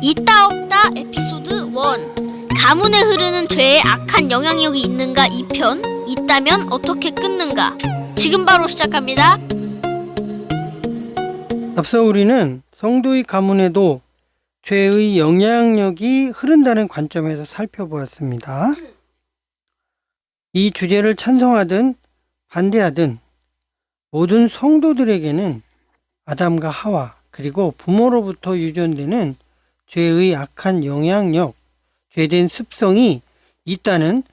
있다 없다 에피소드 1 가문에 흐르는 죄의 악한 영향력이 있는가 2편 있다면 어떻게 끊는가 지금 바로 시작합니다. 앞서 우리는 성도의 가문에도 죄의 영향력이 흐른다는 관점에서 살펴보았습니다. 이 주제를 찬성하든 반대하든 모든 성도들에게는 아담과 하와 그리고 부모로부터 유전되는 죄의 악한 영향력, 죄된 습성이 있다는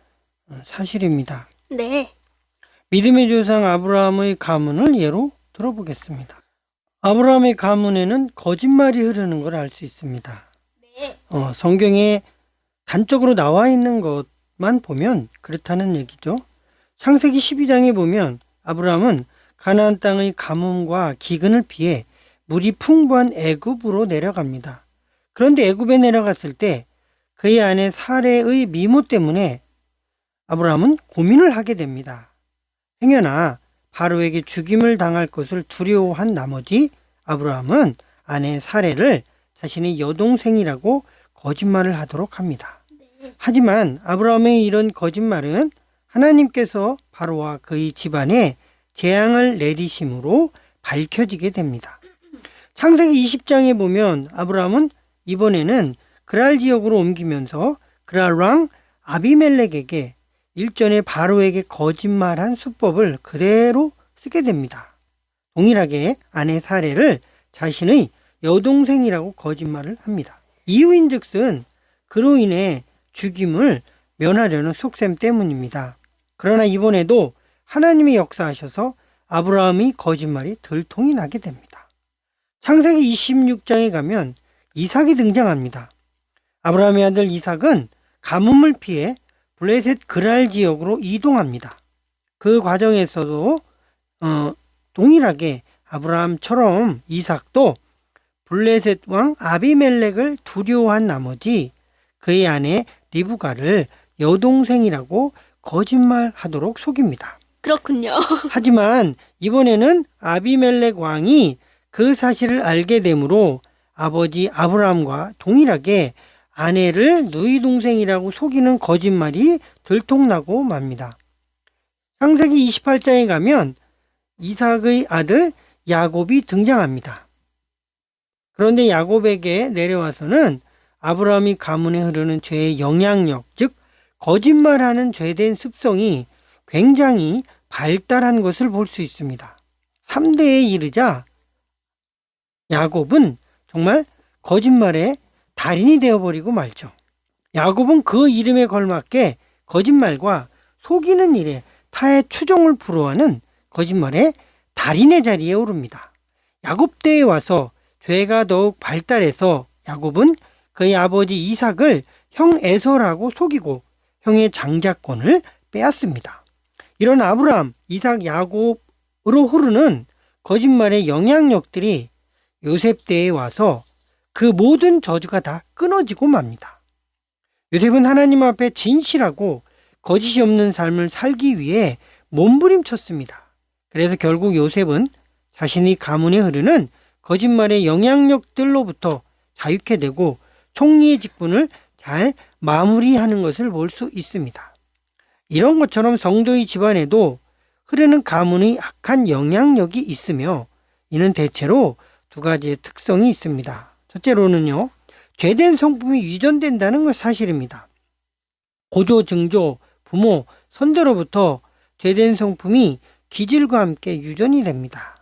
사실입니다. 네. 믿음의 조상 아브라함의 가문을 예로 들어보겠습니다. 아브라함의 가문에는 거짓말이 흐르는 걸 알 수 있습니다. 네. 성경에 단적으로 나와 있는 것만 보면 그렇다는 얘기죠. 창세기 12장에 보면 아브라함은 가나안 땅의 가뭄과 기근을 피해 물이 풍부한 애굽으로 내려갑니다. 그런데 애굽에 내려갔을 때 그의 아내 사레의 미모 때문에 아브라함은 고민을 하게 됩니다. 행여나 바로에게 죽임을 당할 것을 두려워한 나머지 아브라함은 아내 사레를 자신의 여동생이라고 거짓말을 하도록 합니다. 하지만 아브라함의 이런 거짓말은 하나님께서 바로와 그의 집안에 재앙을 내리심으로 밝혀지게 됩니다. 창세기 20장에 보면 아브라함은 이번에는 그랄 지역으로 옮기면서 그랄 왕 아비멜렉에게 일전에 바로에게 거짓말한 수법을 그대로 쓰게 됩니다. 동일하게 아내 사레를 자신의 여동생이라고 거짓말을 합니다. 이유인즉슨 그로 인해 죽임을 면하려는 속셈 때문입니다. 그러나 이번에도 하나님이 역사하셔서 아브라함의 거짓말이 들통이 나게 됩니다. 창세기 26장에 가면 이삭이 등장합니다. 아브라함의 아들 이삭은 가뭄을 피해 블레셋 그랄 지역으로 이동합니다. 그 과정에서도 동일하게 아브라함처럼 이삭도 블레셋 왕 아비멜렉을 두려워한 나머지 그의 아내 리브가를 여동생이라고 거짓말하도록 속입니다. 그렇군요. 하지만 이번에는 아비멜렉 왕이 그 사실을 알게 되므로 아버지 아브라함과 동일하게 아내를 누이 동생이라고 속이는 거짓말이 들통나고 맙니다. 창세기 28장에 가면 이삭의 아들 야곱이 등장합니다. 그런데 야곱에게 내려와서는 아브라함이 가문에 흐르는 죄의 영향력, 즉 거짓말하는 죄된 습성이 굉장히 발달한 것을 볼 수 있습니다. 3대에 이르자 야곱은 정말 거짓말의 달인이 되어버리고 말죠. 야곱은 그 이름에 걸맞게 거짓말과 속이는 일에 타의 추종을 불허하는 거짓말의 달인의 자리에 오릅니다. 야곱 때에 와서 죄가 더욱 발달해서 야곱은 그의 아버지 이삭을 형 에서라고 속이고 형의 장자권을 빼앗습니다. 이런 아브라함, 이삭, 야곱으로 흐르는 거짓말의 영향력들이 요셉 때에 와서 그 모든 저주가 다 끊어지고 맙니다. 요셉은 하나님 앞에 진실하고 거짓이 없는 삶을 살기 위해 몸부림쳤습니다. 그래서 결국 요셉은 자신의 가문에 흐르는 거짓말의 영향력들로부터 자유케 되고 총리의 직분을 잘 마무리하는 것을 볼 수 있습니다. 이런 것처럼 성도의 집안에도 흐르는 가문의 악한 영향력이 있으며 이는 대체로 두 가지의 특성이 있습니다. 첫째로는요, 죄된 성품이 유전된다는 것 사실입니다. 고조, 증조, 부모, 선대로부터 죄된 성품이 기질과 함께 유전이 됩니다.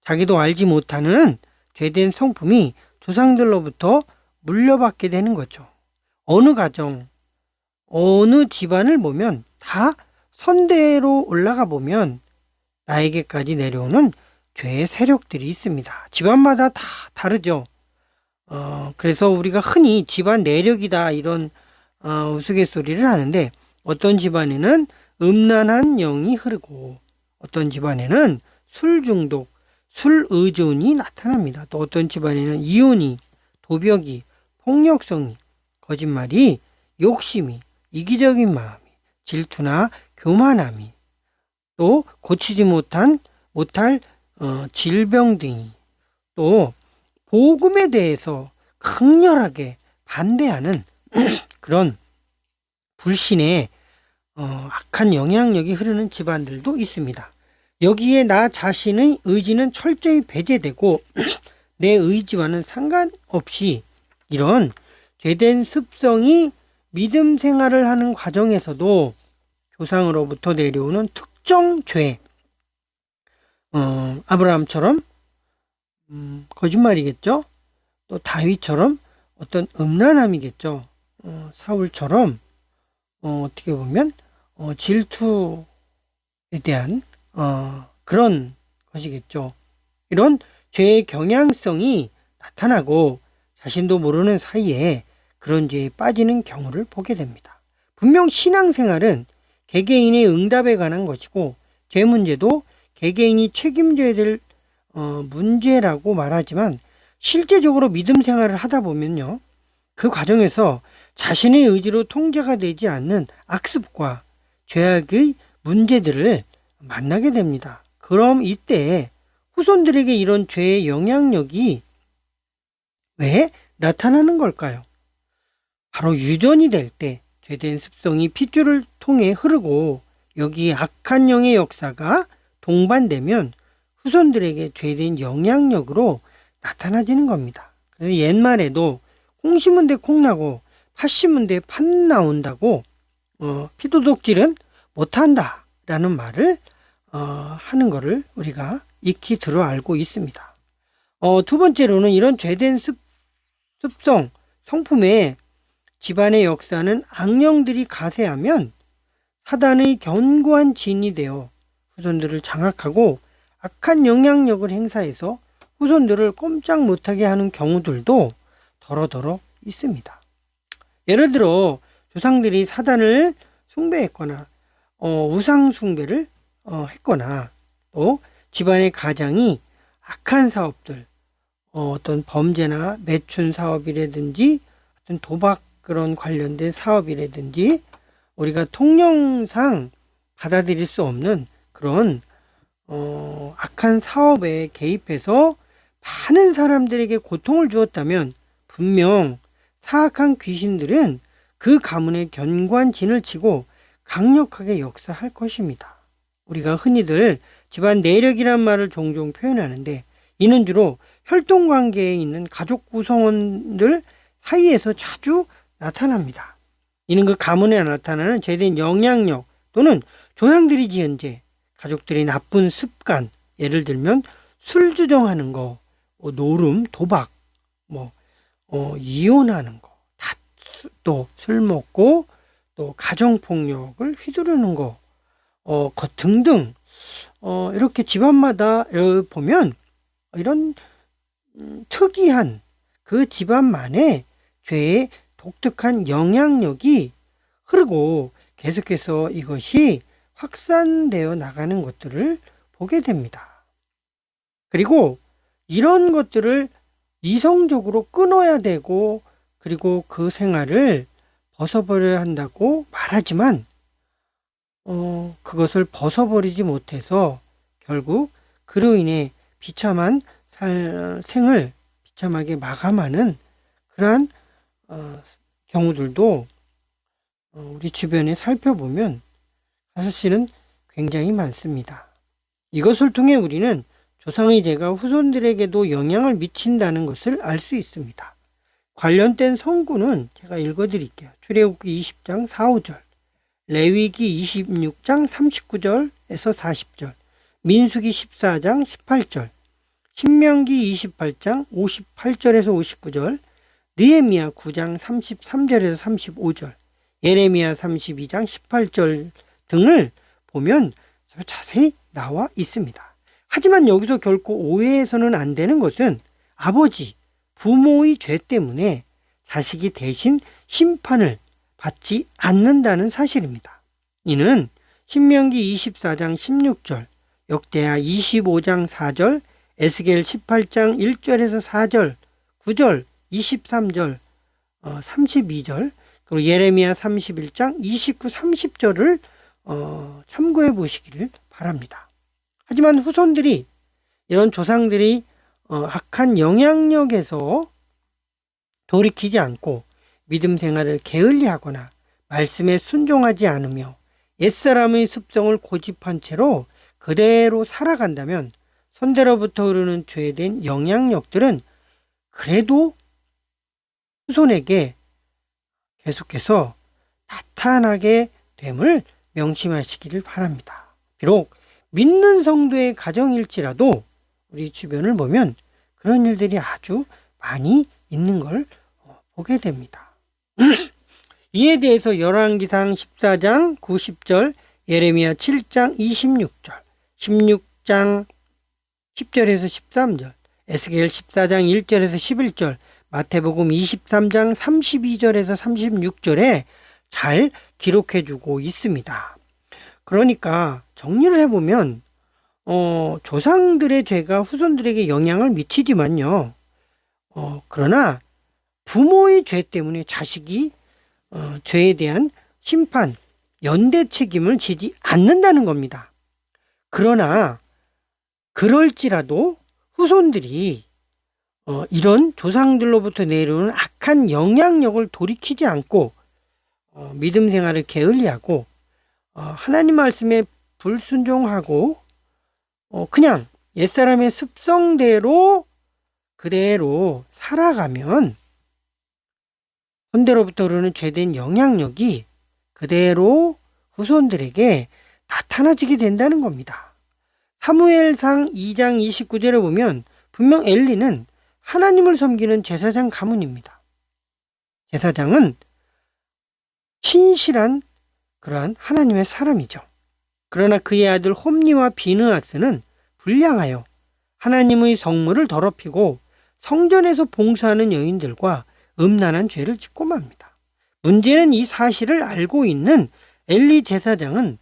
자기도 알지 못하는 죄된 성품이 조상들로부터 물려받게 되는 거죠. 어느 가정, 어느 집안을 보면 다 선대로 올라가 보면 나에게까지 내려오는 죄의 세력들이 있습니다. 집안마다 다 다르죠. 그래서 우리가 흔히 집안 내력이다 이런 우스갯소리를 하는데 어떤 집안에는 음란한 영이 흐르고 어떤 집안에는 술 중독, 술 의존이 나타납니다. 또 어떤 집안에는 이혼이, 도벽이, 폭력성이, 거짓말이, 욕심이, 이기적인 마음이, 질투나 교만함이, 또 고치지 못할 질병 등이, 또 복음에 대해서 강렬하게 반대하는 그런 불신의 악한 영향력이 흐르는 집안들도 있습니다. 여기에 나 자신의 의지는 철저히 배제되고 내 의지와는 상관없이 이런 죄된 습성이 믿음 생활을 하는 과정에서도 조상으로부터 내려오는 특정 죄, 아브라함처럼 거짓말이겠죠. 또 다윗처럼 어떤 음란함이겠죠. 사울처럼 어떻게 보면 질투에 대한 그런 것이겠죠. 이런 죄의 경향성이 나타나고 자신도 모르는 사이에 그런 죄에 빠지는 경우를 보게 됩니다. 분명 신앙생활은 개개인의 응답에 관한 것이고 죄 문제도 개개인이 책임져야 될 문제라고 말하지만 실제적으로 믿음 생활을 하다 보면요. 그 과정에서 자신의 의지로 통제가 되지 않는 악습과 죄악의 문제들을 만나게 됩니다. 그럼 이때 후손들에게 이런 죄의 영향력이 왜 나타나는 걸까요? 바로 유전이 될 때 죄된 습성이 핏줄을 통해 흐르고 여기 악한 영의 역사가 동반되면 후손들에게 죄된 영향력으로 나타나지는 겁니다. 그래서 옛말에도 콩 심은 데 콩 나고 팥 심은 데 팥 나온다고 피도둑질은 못한다 라는 말을 하는 것을 우리가 익히 들어 알고 있습니다. 두 번째로는 이런 죄된 습성, 성품에 집안의 역사는 악령들이 가세하면 사단의 견고한 진이 되어 후손들을 장악하고 악한 영향력을 행사해서 후손들을 꼼짝 못하게 하는 경우들도 더러더러 있습니다. 예를 들어 조상들이 사단을 숭배했거나 우상 숭배를 했거나 또 집안의 가장이 악한 사업들, 어떤 범죄나 매춘 사업이라든지 어떤 도박 그런 관련된 사업이라든지 우리가 통념상 받아들일 수 없는 그런 악한 사업에 개입해서 많은 사람들에게 고통을 주었다면 분명 사악한 귀신들은 그 가문의 견고한 진을 치고 강력하게 역사할 것입니다. 우리가 흔히들 집안 내력이란 말을 종종 표현하는데 이는 주로 혈통관계에 있는 가족 구성원들 사이에서 자주 나타납니다. 이는 그 가문에 나타나는 죄된 영향력 또는 조상들이 지은 죄, 가족들의 나쁜 습관, 예를 들면 술 주정하는 거, 노름, 도박, 이혼하는 거, 또 술 먹고 또 가정폭력을 휘두르는 거, 등등 이렇게 집안마다 보면 이런 특이한 그 집안만의 죄의 독특한 영향력이 흐르고 계속해서 이것이 확산되어 나가는 것들을 보게 됩니다. 그리고 이런 것들을 이성적으로 끊어야 되고 그리고 그 생활을 벗어버려야 한다고 말하지만 그것을 벗어버리지 못해서 결국 그로 인해 비참한 생을 비참하게 마감하는 그러한 경우들도 우리 주변에 살펴보면 사실은 굉장히 많습니다. 이것을 통해 우리는 조상의 죄가 후손들에게도 영향을 미친다는 것을 알 수 있습니다. 관련된 성구는 제가 읽어드릴게요. 출애굽기 20장 4, 5절, 레위기 26장 39절에서 40절, 민수기 14장 18절, 신명기 28장 58절에서 59절, 느헤미야 9장 33절에서 35절, 예레미야 32장 18절 등을 보면 자세히 나와 있습니다. 하지만 여기서 결코 오해해서는 안 되는 것은 아버지, 부모의 죄 때문에 자식이 대신 심판을 받지 않는다는 사실입니다. 이는 신명기 24장 16절, 역대하 25장 4절, 에스겔 18장 1절에서 4절, 9절, 23절, 32절, 그리고 예레미야 31장 29, 30절을 참고해 보시기를 바랍니다. 하지만 후손들이 이런 조상들이 악한 영향력에서 돌이키지 않고 믿음 생활을 게을리하거나 말씀에 순종하지 않으며 옛사람의 습성을 고집한 채로 그대로 살아간다면 선대로부터 흐르는 죄된 영향력들은 그래도 후손에게 계속해서 나타나게 됨을 명심하시기를 바랍니다. 비록 믿는 성도의 가정일지라도 우리 주변을 보면 그런 일들이 아주 많이 있는 걸 보게 됩니다. 이에 대해서 열왕기상 14장 90절, 예레미야 7장 26절, 16장 10절에서 13절, 에스겔 14장 1절에서 11절, 마태복음 23장 32절에서 36절에 잘 기록해주고 있습니다. 그러니까 정리를 해보면 조상들의 죄가 후손들에게 영향을 미치지만요. 그러나 부모의 죄 때문에 자식이 죄에 대한 심판, 연대 책임을 지지 않는다는 겁니다. 그러나 그럴지라도 후손들이 이런 조상들로부터 내려오는 악한 영향력을 돌이키지 않고 믿음 생활을 게을리하고 하나님 말씀에 불순종하고 그냥 옛사람의 습성대로 그대로 살아가면 선대로부터 흐르는 죄된 영향력이 그대로 후손들에게 나타나지게 된다는 겁니다. 사무엘상 2장 29절에 보면 분명 엘리는 하나님을 섬기는 제사장 가문입니다. 제사장은 신실한 그러한 하나님의 사람이죠. 그러나 그의 아들 홈니와 비느하스는 불량하여 하나님의 성물을 더럽히고 성전에서 봉사하는 여인들과 음란한 죄를 짓고 맙니다. 문제는 이 사실을 알고 있는 엘리 제사장은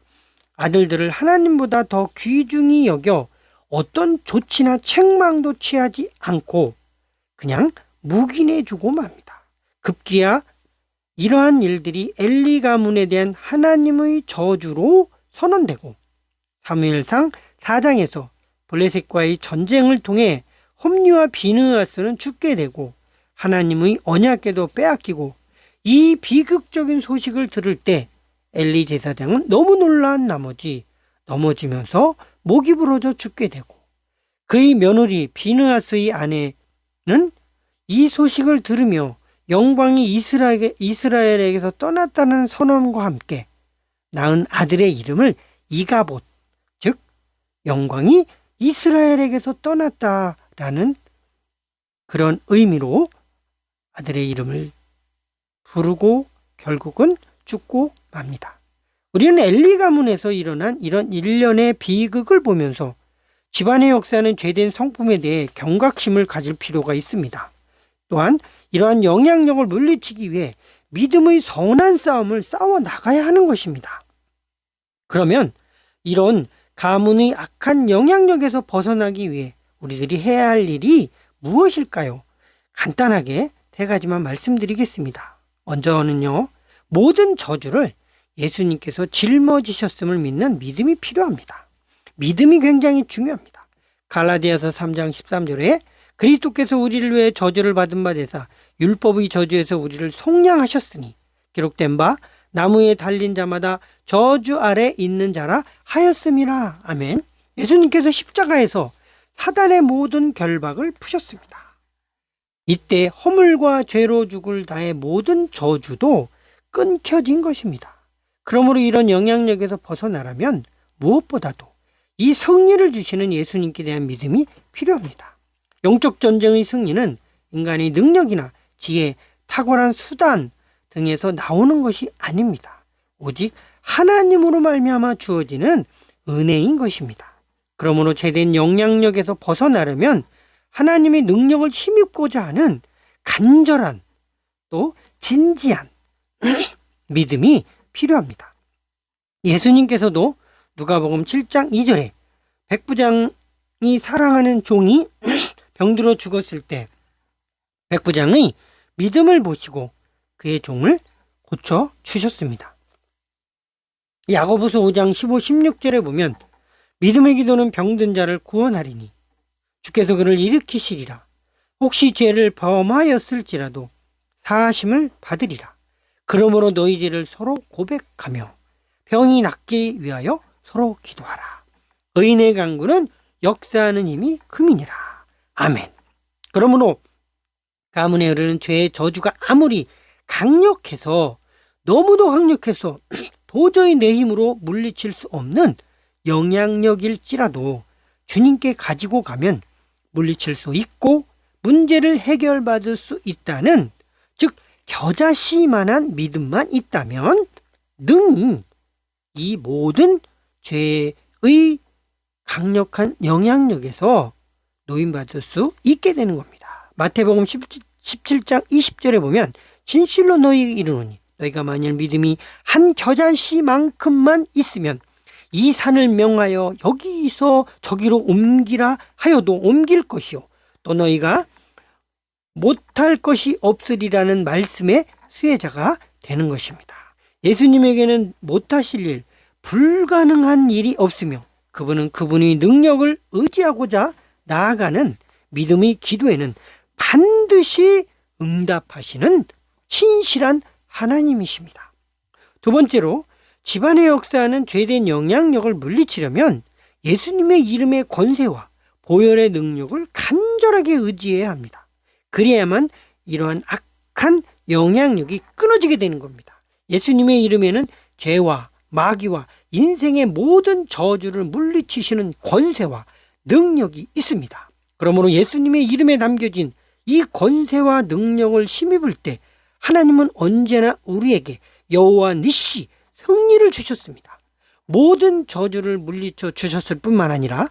아들들을 하나님보다 더 귀중히 여겨 어떤 조치나 책망도 취하지 않고 그냥 묵인해주고 맙니다. 급기야 이러한 일들이 엘리 가문에 대한 하나님의 저주로 선언되고 사무엘상 4장에서 블레셋과의 전쟁을 통해 홈리와 비느하스는 죽게 되고 하나님의 언약궤도 빼앗기고 이 비극적인 소식을 들을 때 엘리 제사장은 너무 놀란 나머지 넘어지면서 목이 부러져 죽게 되고 그의 며느리 비느하스의 아내는 이 소식을 들으며 영광이 이스라엘에게서 떠났다는 선언과 함께 낳은 아들의 이름을 이가봇, 즉 영광이 이스라엘에게서 떠났다라는 그런 의미로 아들의 이름을 부르고 결국은 죽고 맙니다. 우리는 엘리 가문에서 일어난 이런 일련의 비극을 보면서 집안의 역사는 죄된 성품에 대해 경각심을 가질 필요가 있습니다. 또한 이러한 영향력을 물리치기 위해 믿음의 선한 싸움을 싸워 나가야 하는 것입니다. 그러면 이런 가문의 악한 영향력에서 벗어나기 위해 우리들이 해야 할 일이 무엇일까요? 간단하게 세 가지만 말씀드리겠습니다. 먼저는요, 모든 저주를 예수님께서 짊어지셨음을 믿는 믿음이 필요합니다. 믿음이 굉장히 중요합니다. 갈라디아서 3장 13절에 그리스도께서 우리를 위해 저주를 받은 바 되사 율법의 저주에서 우리를 속량하셨으니 기록된 바 나무에 달린 자마다 저주 아래 있는 자라 하였음이라. 아멘. 예수님께서 십자가에서 사단의 모든 결박을 푸셨습니다. 이때 허물과 죄로 죽을 나의 모든 저주도 끊겨진 것입니다. 그러므로 이런 영향력에서 벗어나려면 무엇보다도 이 승리를 주시는 예수님께 대한 믿음이 필요합니다. 영적 전쟁의 승리는 인간의 능력이나 지혜, 탁월한 수단 등에서 나오는 것이 아닙니다. 오직 하나님으로 말미암아 주어지는 은혜인 것입니다. 그러므로 죄된 영향력에서 벗어나려면 하나님의 능력을 힘입고자 하는 간절한 또 진지한 믿음이 필요합니다. 예수님께서도 누가복음 7장 2절에 백부장이 사랑하는 종이 병들어 죽었을 때 백부장의 믿음을 보시고 그의 종을 고쳐 주셨습니다. 야고보서 5장 15, 16절에 보면 믿음의 기도는 병든 자를 구원하리니 주께서 그를 일으키시리라. 혹시 죄를 범하였을지라도 사하심을 받으리라. 그러므로 너희 죄를 서로 고백하며 병이 낫기 위하여 서로 기도하라. 의인의 강구는 역사하는 힘이 금이니라. 아멘. 그러므로 가문에 흐르는 죄의 저주가 아무리 강력해서 너무도 강력해서 도저히 내 힘으로 물리칠 수 없는 영향력일지라도 주님께 가지고 가면 물리칠 수 있고 문제를 해결받을 수 있다는, 즉 겨자씨만한 믿음만 있다면 능히 이 모든 죄의 강력한 영향력에서 노인받을 수 있게 되는 겁니다. 마태복음 17장 20절에 보면 진실로 너희에게 이르노니 너희가 만일 믿음이 한 겨자씨만큼만 있으면 이 산을 명하여 여기서 저기로 옮기라 하여도 옮길 것이요 또 너희가 못할 것이 없으리라는 말씀의 수혜자가 되는 것입니다. 예수님에게는 못하실 일, 불가능한 일이 없으며 그분의 능력을 의지하고자 나아가는 믿음의 기도에는 반드시 응답하시는 신실한 하나님이십니다. 두 번째로 집안의 역사하는 죄된 영향력을 물리치려면 예수님의 이름의 권세와 보혈의 능력을 간절하게 의지해야 합니다. 그래야만 이러한 악한 영향력이 끊어지게 되는 겁니다. 예수님의 이름에는 죄와 마귀와 인생의 모든 저주를 물리치시는 권세와 능력이 있습니다. 그러므로 예수님의 이름에 담겨진 이 권세와 능력을 힘입을 때 하나님은 언제나 우리에게 여호와 니시 승리를 주셨습니다. 모든 저주를 물리쳐 주셨을 뿐만 아니라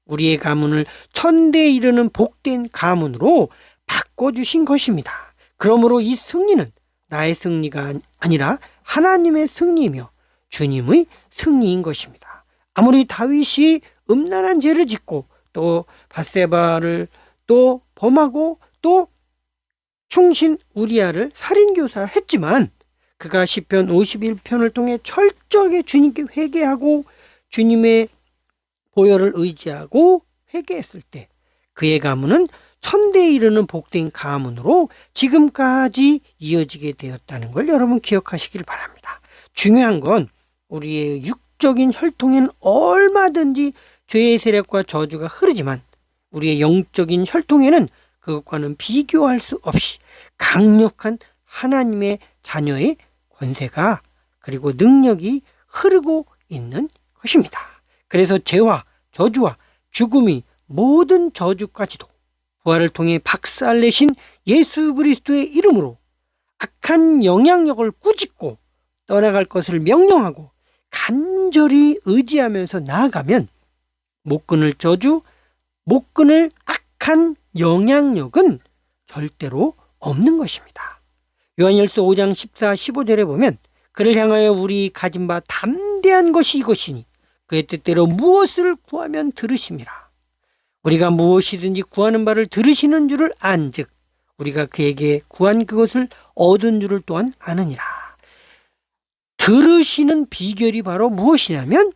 우리의 가문을 천대에 이르는 복된 가문으로 바꿔주신 것입니다. 그러므로 이 승리는 나의 승리가 아니라 하나님의 승리이며 주님의 승리인 것입니다. 아무리 다윗이 음란한 죄를 짓고 또 밧세바를 또 범하고 또 충신 우리아를 살인교사했지만 그가 시편 51편을 통해 철저하게 주님께 회개하고 주님의 보혈을 의지하고 회개했을 때 그의 가문은 천대에 이르는 복된 가문으로 지금까지 이어지게 되었다는 걸 여러분 기억하시길 바랍니다. 중요한 건 우리의 육적인 혈통에는 얼마든지 죄의 세력과 저주가 흐르지만 우리의 영적인 혈통에는 그것과는 비교할 수 없이 강력한 하나님의 자녀의 권세가 그리고 능력이 흐르고 있는 것입니다. 그래서 죄와 저주와 죽음이 모든 저주까지도 부활을 통해 박살내신 예수 그리스도의 이름으로 악한 영향력을 꾸짖고 떠나갈 것을 명령하고 간절히 의지하면서 나아가면 못 끊을 저주, 못 끊을 악한 영향력은 절대로 없는 것입니다. 요한일서 5장 14, 15절에 보면 그를 향하여 우리 가진 바 담대한 것이 이것이니 그의 뜻대로 무엇을 구하면 들으심이라. 우리가 무엇이든지 구하는 바를 들으시는 줄을 안즉 우리가 그에게 구한 그것을 얻은 줄을 또한 아느니라. 들으시는 비결이 바로 무엇이냐면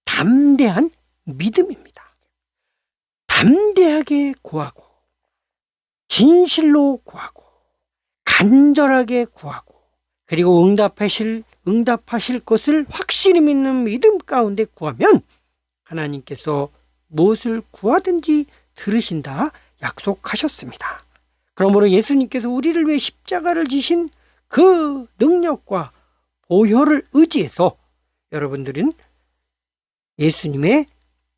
담대한 믿음입니다. 담대하게 구하고 진실로 구하고 간절하게 구하고 그리고 응답하실 것을 확실히 믿는 믿음 가운데 구하면 하나님께서 무엇을 구하든지 들으신다 약속하셨습니다. 그러므로 예수님께서 우리를 위해 십자가를 지신 그 능력과 보혈을 의지해서 여러분들은 예수님의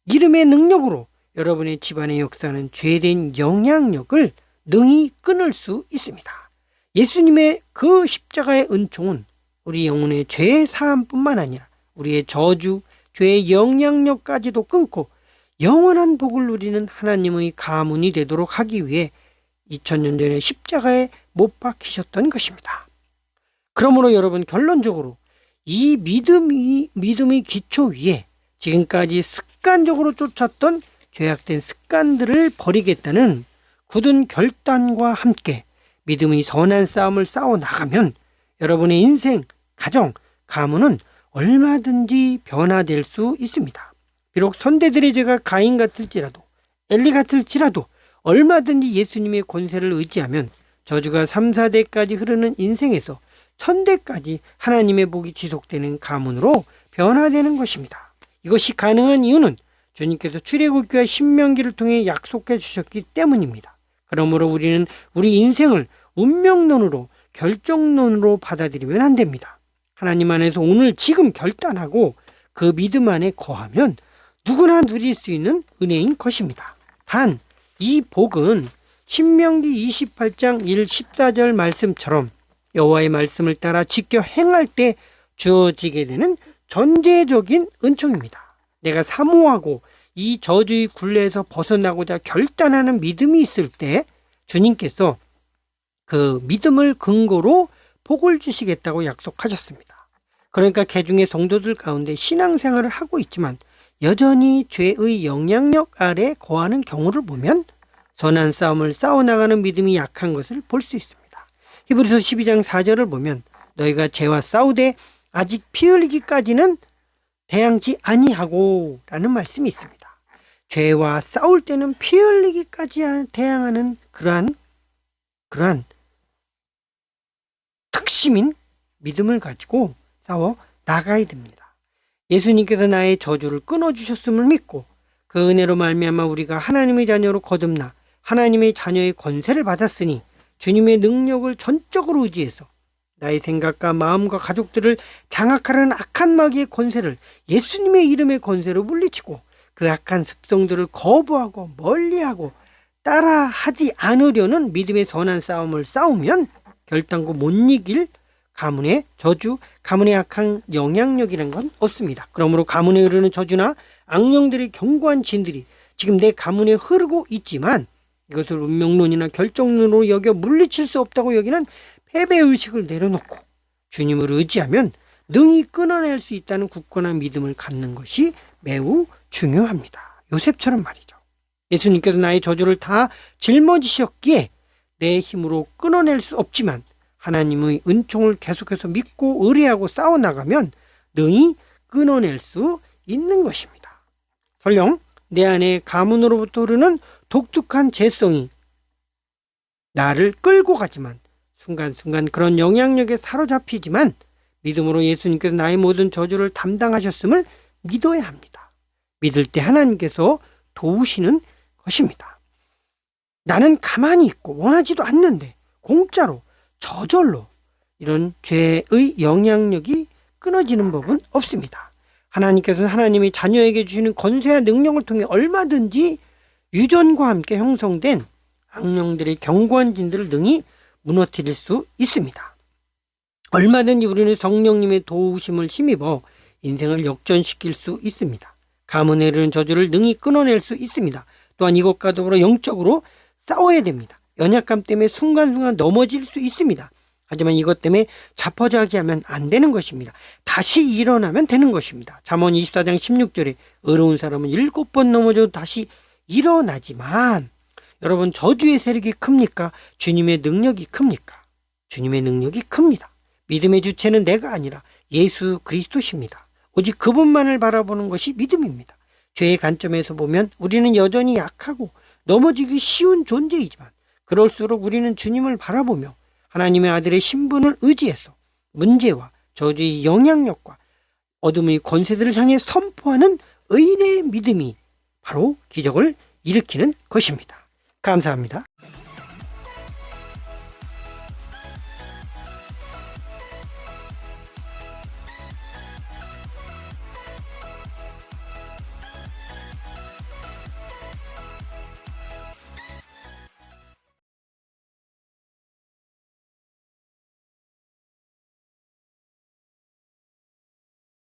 이름의 능력으로 여러분의 집안의 역사는 죄된 영향력을 능히 끊을 수 있습니다. 예수님의 그 십자가의 은총은 우리 영혼의 죄 사함뿐만 아니라 우리의 저주, 죄의 영향력까지도 끊고 영원한 복을 누리는 하나님의 가문이 되도록 하기 위해 2000년 전에 십자가에 못 박히셨던 것입니다. 그러므로 여러분 결론적으로 이 믿음의 기초 위에 지금까지 습관적으로 쫓았던 죄악된 습관들을 버리겠다는 굳은 결단과 함께 믿음의 선한 싸움을 싸워 나가면 여러분의 인생, 가정, 가문은 얼마든지 변화될 수 있습니다. 비록 선대들의 죄가 가인 같을지라도 엘리 같을지라도 얼마든지 예수님의 권세를 의지하면 저주가 3, 4대까지 흐르는 인생에서 1000대까지 하나님의 복이 지속되는 가문으로 변화되는 것입니다. 이것이 가능한 이유는 주님께서 출애굽기와 신명기를 통해 약속해 주셨기 때문입니다. 그러므로 우리는 우리 인생을 운명론으로 결정론으로 받아들이면 안 됩니다. 하나님 안에서 오늘 지금 결단하고 그 믿음 안에 거하면 누구나 누릴 수 있는 은혜인 것입니다. 단 이 복은 신명기 28장 1, 14절 말씀처럼 여호와의 말씀을 따라 지켜 행할 때 주어지게 되는 전제적인 은총입니다. 내가 사모하고 이 저주의 굴레에서 벗어나고자 결단하는 믿음이 있을 때 주님께서 그 믿음을 근거로 복을 주시겠다고 약속하셨습니다. 그러니까 개중의 성도들 가운데 신앙생활을 하고 있지만 여전히 죄의 영향력 아래 거하는 경우를 보면 선한 싸움을 싸워나가는 믿음이 약한 것을 볼 수 있습니다. 히브리서 12장 4절을 보면 너희가 죄와 싸우되 아직 피 흘리기까지는 대항지 아니하고 라는 말씀이 있습니다. 죄와 싸울 때는 피 흘리기까지 대항하는 그러한 특심인 믿음을 가지고 싸워 나가야 됩니다. 예수님께서 나의 저주를 끊어주셨음을 믿고 그 은혜로 말미암아 우리가 하나님의 자녀로 거듭나 하나님의 자녀의 권세를 받았으니 주님의 능력을 전적으로 의지해서 나의 생각과 마음과 가족들을 장악하려는 악한 마귀의 권세를 예수님의 이름의 권세로 물리치고 그 악한 습성들을 거부하고 멀리하고 따라하지 않으려는 믿음의 선한 싸움을 싸우면 결단코 못 이길 가문의 저주, 가문의 악한 영향력이라는 건 없습니다. 그러므로 가문에 흐르는 저주나 악령들의 견고한 진들이 지금 내 가문에 흐르고 있지만 이것을 운명론이나 결정론으로 여겨 물리칠 수 없다고 여기는 패배의식을 내려놓고 주님을 의지하면 능히 끊어낼 수 있다는 굳건한 믿음을 갖는 것이 매우 중요합니다. 요셉처럼 말이죠. 예수님께서 나의 저주를 다 짊어지셨기에 내 힘으로 끊어낼 수 없지만 하나님의 은총을 계속해서 믿고 의뢰하고 싸워나가면 능히 끊어낼 수 있는 것입니다. 설령 내 안에 가문으로부터 흐르는 독특한 죄성이 나를 끌고 가지만 순간순간 그런 영향력에 사로잡히지만 믿음으로 예수님께서 나의 모든 저주를 담당하셨음을 믿어야 합니다. 믿을 때 하나님께서 도우시는 것입니다. 나는 가만히 있고 원하지도 않는데 공짜로 저절로 이런 죄의 영향력이 끊어지는 법은 없습니다. 하나님께서는 하나님의 자녀에게 주시는 권세와 능력을 통해 얼마든지 유전과 함께 형성된 악령들의 견고한 진들을 능히 무너뜨릴 수 있습니다. 얼마든지 우리는 성령님의 도우심을 힘입어 인생을 역전시킬 수 있습니다. 가문에 이르는 저주를 능히 끊어낼 수 있습니다. 또한 이것과 더불어 영적으로 싸워야 됩니다. 연약감 때문에 순간순간 넘어질 수 있습니다. 하지만 이것 때문에 자포자기하면 안 되는 것입니다. 다시 일어나면 되는 것입니다. 잠언 24장 16절에 의로운 사람은 7번 넘어져도 다시 일어나지만 여러분 저주의 세력이 큽니까? 주님의 능력이 큽니까? 주님의 능력이 큽니다. 믿음의 주체는 내가 아니라 예수 그리스도십니다. 오직 그분만을 바라보는 것이 믿음입니다. 죄의 관점에서 보면 우리는 여전히 약하고 넘어지기 쉬운 존재이지만 그럴수록 우리는 주님을 바라보며 하나님의 아들의 신분을 의지해서 문제와 저주의 영향력과 어둠의 권세들을 향해 선포하는 의인의 믿음이 바로 기적을 일으키는 것입니다. 감사합니다.